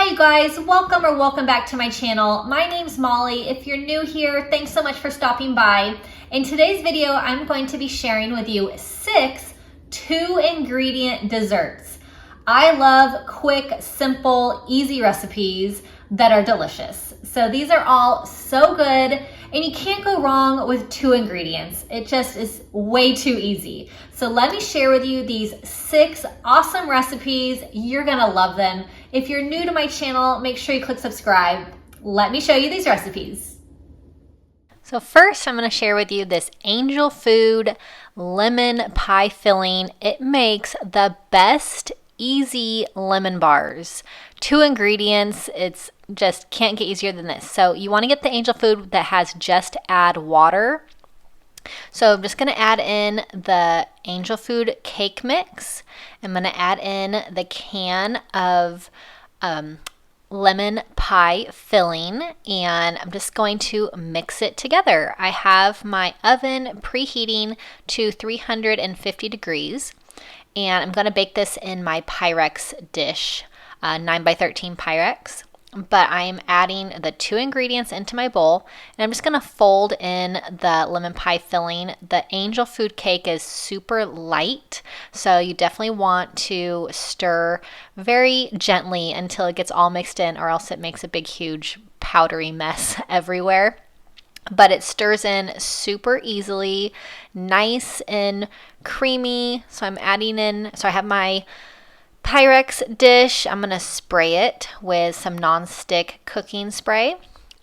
Hi you guys, welcome back to my channel. My name's Molly. If you're new here, thanks so much for stopping by. In today's video, I'm going to be sharing with you 6 2-ingredient desserts. I love quick, simple, easy recipes that are delicious. So these are all so good and you can't go wrong with 2 ingredients. It just is way too easy. So let me share with you these 6 awesome recipes. You're gonna love them. If you're new to my channel, make sure you click subscribe. Let me show you these recipes. So first, I'm gonna share with you this angel food lemon pie filling. It makes the best easy lemon bars. 2 ingredients, it's just can't get easier than this. So you wanna get the angel food that has just add water. So I'm just gonna add in the angel food cake mix. I'm gonna add in the can of lemon pie filling, and I'm just going to mix it together. I have my oven preheating to 350 degrees, and I'm gonna bake this in my Pyrex dish, 9x13 Pyrex. But I am adding the 2 ingredients into my bowl, and I'm just gonna fold in the lemon pie filling. The angel food cake is super light, so you definitely want to stir very gently until it gets all mixed in, or else it makes a big, huge, powdery mess everywhere. But it stirs in super easily, nice and creamy. So I'm adding in, so I have my Pyrex dish. I'm gonna spray it with some non-stick cooking spray.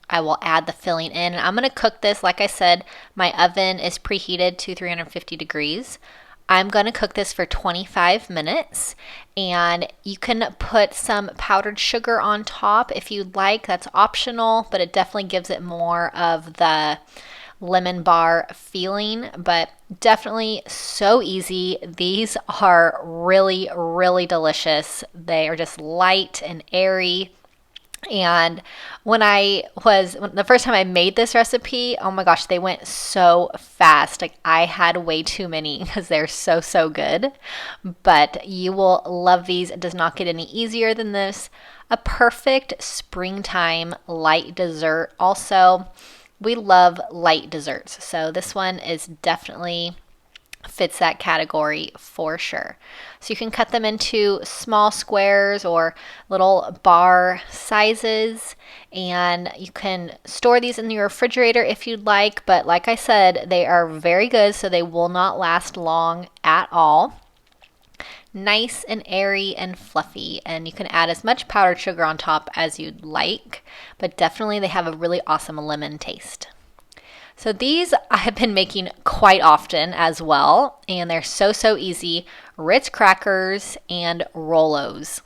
I will add the filling in, and I'm gonna cook this. Like I said, my oven is preheated to 350 degrees. I'm gonna cook this for 25 minutes, and you can put some powdered sugar on top if you'd like. That's optional, but it definitely gives it more of the lemon bar feeling, but definitely so easy. These are really, really delicious. They are just light and airy. And the first time I made this recipe, oh my gosh, they went so fast. Like I had way too many because they're so, so good. But you will love these. It does not get any easier than this. A perfect springtime light dessert. Also, we love light desserts, so this one is definitely fits that category for sure. So you can cut them into small squares or little bar sizes, and you can store these in your refrigerator if you'd like, but like I said, they are very good, so they will not last long at all. Nice and airy and fluffy, and you can add as much powdered sugar on top as you'd like, but definitely they have a really awesome lemon taste. So these I have been making quite often as well, and they're so, so easy. Ritz crackers and Rolos.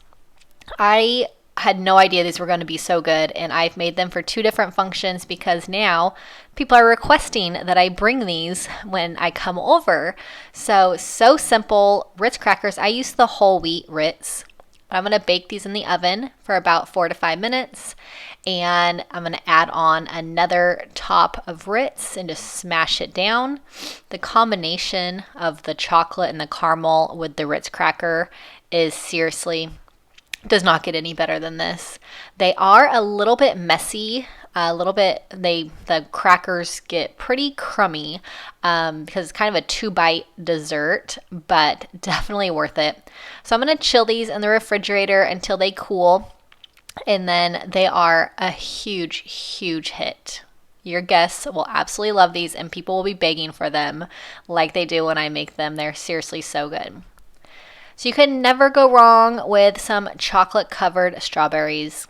I had no idea these were going to be so good, and I've made them for 2 different functions because now people are requesting that I bring these when I come over. So simple. Ritz crackers, I use the whole wheat Ritz. I'm going to bake these in the oven for about 4 to 5 minutes, and I'm going to add on another top of Ritz and just smash it down. The combination of the chocolate and the caramel with the Ritz cracker is seriously does not get any better than this. They are a little bit messy, the crackers get pretty crummy because it's kind of a 2-bite dessert, but definitely worth it. So I'm gonna chill these in the refrigerator until they cool, and then they are a huge, huge hit. Your guests will absolutely love these, and people will be begging for them like they do when I make them. They're seriously so good. So you can never go wrong with some chocolate-covered strawberries.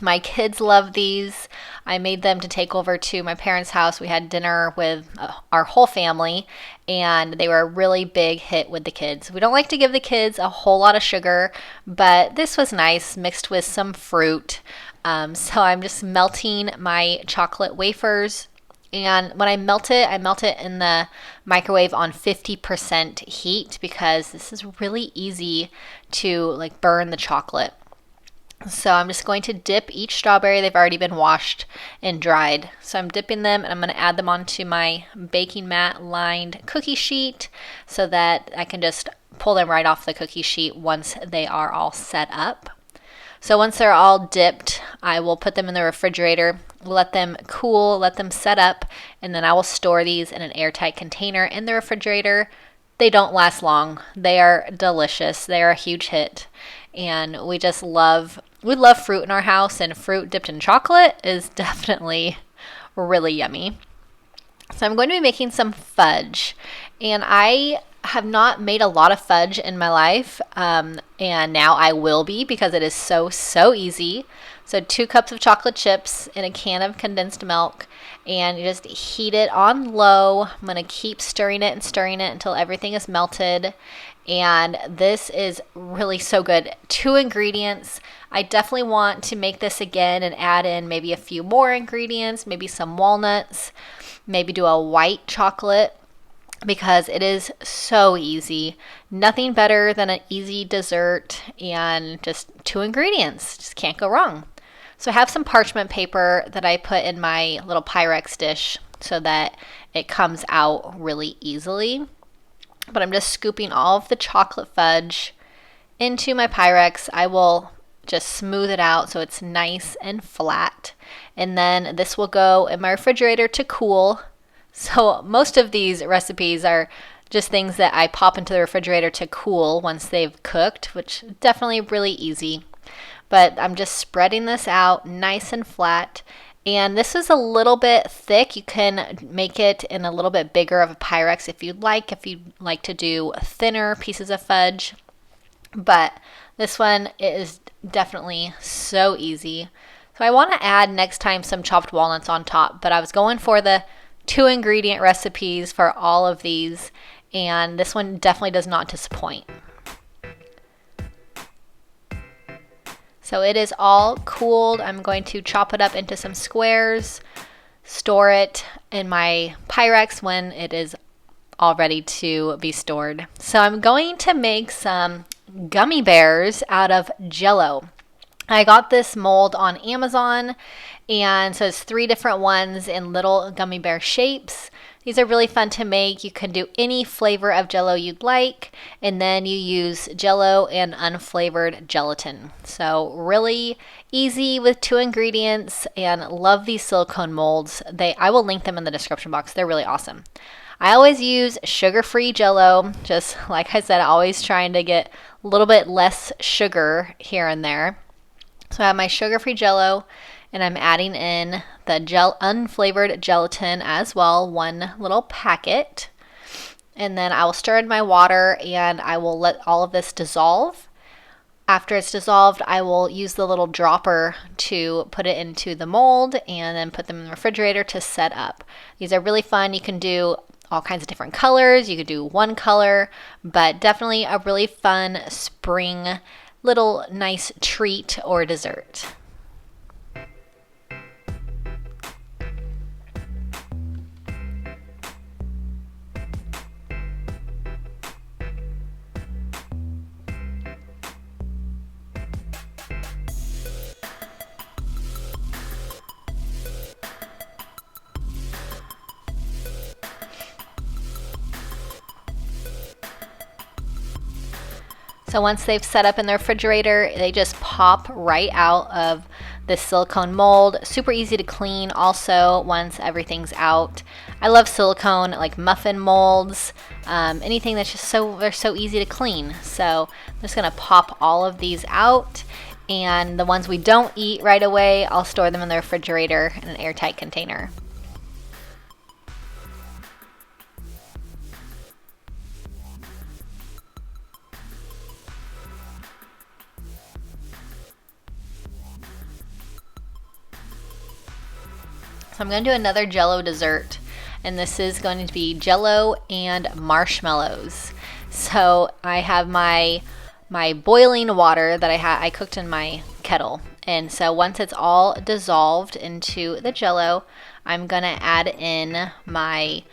My kids love these. I made them to take over to my parents' house. We had dinner with our whole family, and they were a really big hit with the kids. We don't like to give the kids a whole lot of sugar, but this was nice, mixed with some fruit. So I'm just melting my chocolate wafers. And when I melt it in the microwave on 50% heat because this is really easy to burn the chocolate. So I'm just going to dip each strawberry. They've already been washed and dried. So I'm dipping them, and I'm going to add them onto my baking mat lined cookie sheet so that I can just pull them right off the cookie sheet once they are all set up. So once they're all dipped, I will put them in the refrigerator, let them cool, let them set up, and then I will store these in an airtight container in the refrigerator. They don't last long. They are delicious. They are a huge hit. And we love fruit in our house, and fruit dipped in chocolate is definitely really yummy. So I'm going to be making some fudge, and I have not made a lot of fudge in my life, and now I will be because it is so easy. So 2 cups of chocolate chips in a can of condensed milk, and you just heat it on low. I'm going to keep stirring it until everything is melted, and this is really so good. 2 ingredients. I definitely want to make this again and add in maybe a few more ingredients, maybe some walnuts, maybe do a white chocolate, because it is so easy. Nothing better than an easy dessert and just 2 ingredients. Just can't go wrong. So I have some parchment paper that I put in my little Pyrex dish so that it comes out really easily. But I'm just scooping all of the chocolate fudge into my Pyrex. I will just smooth it out so it's nice and flat. And then this will go in my refrigerator to cool. So most of these recipes are just things that I pop into the refrigerator to cool once they've cooked, which is definitely really easy. But I'm just spreading this out nice and flat. And this is a little bit thick. You can make it in a little bit bigger of a Pyrex if you'd like to do thinner pieces of fudge. But this one is definitely so easy. So I want to add next time some chopped walnuts on top, but I was going for the 2 ingredient recipes for all of these, and this one definitely does not disappoint. So it is all cooled. I'm going to chop it up into some squares, store it in my Pyrex when it is all ready to be stored. So I'm going to make some gummy bears out of Jello. I got this mold on Amazon, and so it's 3 different ones in little gummy bear shapes. These are really fun to make. You can do any flavor of Jello you'd like, and then you use Jello and unflavored gelatin. So really easy with 2 ingredients, and love these silicone molds. I will link them in the description box. They're really awesome. I always use sugar-free Jello, just like I said, always trying to get a little bit less sugar here and there. So I have my sugar-free Jello, and I'm adding in the unflavored gelatin as well, 1 little packet. And then I will stir in my water, and I will let all of this dissolve. After it's dissolved, I will use the little dropper to put it into the mold and then put them in the refrigerator to set up. These are really fun. You can do all kinds of different colors. You could do 1 color, but definitely a really fun spring little nice treat or dessert. So once they've set up in the refrigerator, they just pop right out of the silicone mold. Super easy to clean also once everything's out. I love silicone, like muffin molds, anything that's just they're so easy to clean. So I'm just gonna pop all of these out, and the ones we don't eat right away, I'll store them in the refrigerator in an airtight container. So I'm going to do another Jello dessert, and this is going to be Jello and marshmallows. So I have my boiling water that I cooked in my kettle, and so once it's all dissolved into the Jello, I'm going to add in my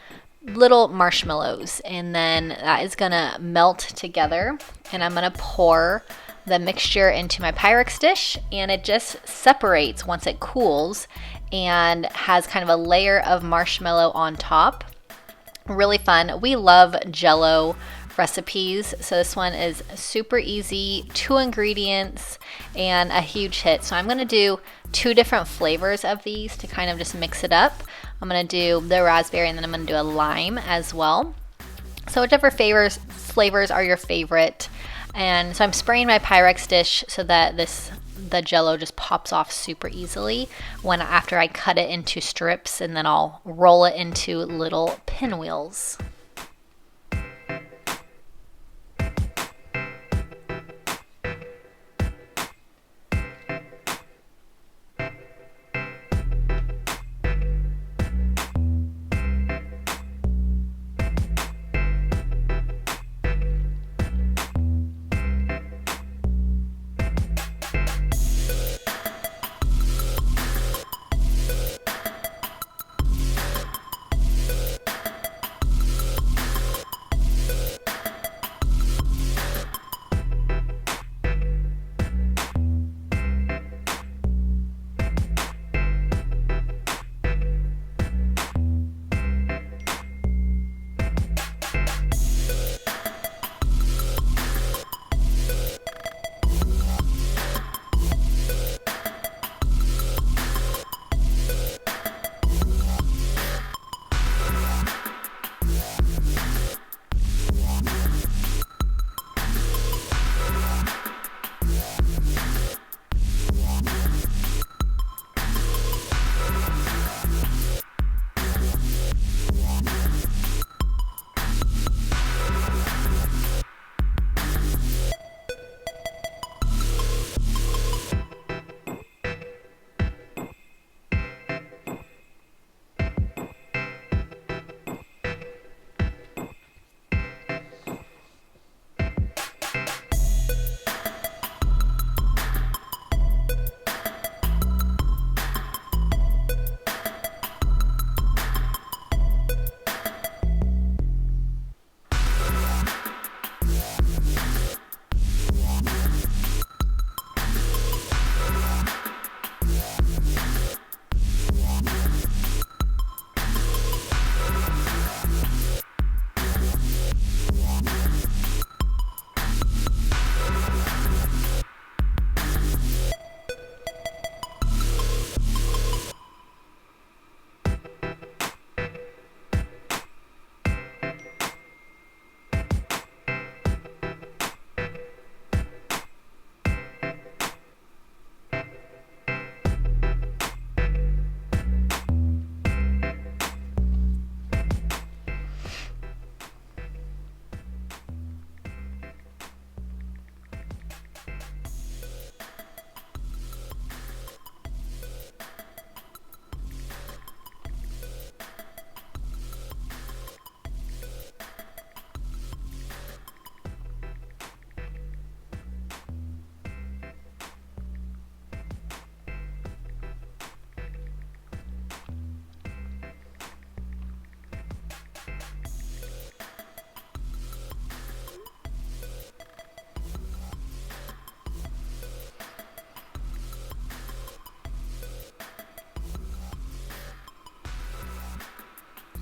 little marshmallows, and then that is going to melt together, and I'm going to pour the mixture into my Pyrex dish, and it just separates once it cools and has kind of a layer of marshmallow on top. Really fun. We love Jello recipes. So this one is super easy, 2 ingredients, and a huge hit. So I'm going to do 2 different flavors of these to kind of just mix it up. I'm going to do the raspberry, and then I'm going to do a lime as well. So whichever flavors are your favorite. And so I'm spraying my Pyrex dish so that the Jello just pops off super easily after I cut it into strips, and then I'll roll it into little pinwheels.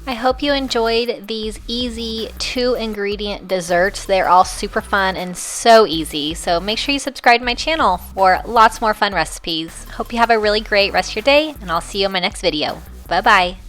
I hope you enjoyed these easy 2-ingredient desserts. They're all super fun and so easy. So make sure you subscribe to my channel for lots more fun recipes. Hope you have a really great rest of your day, and I'll see you in my next video. Bye-bye.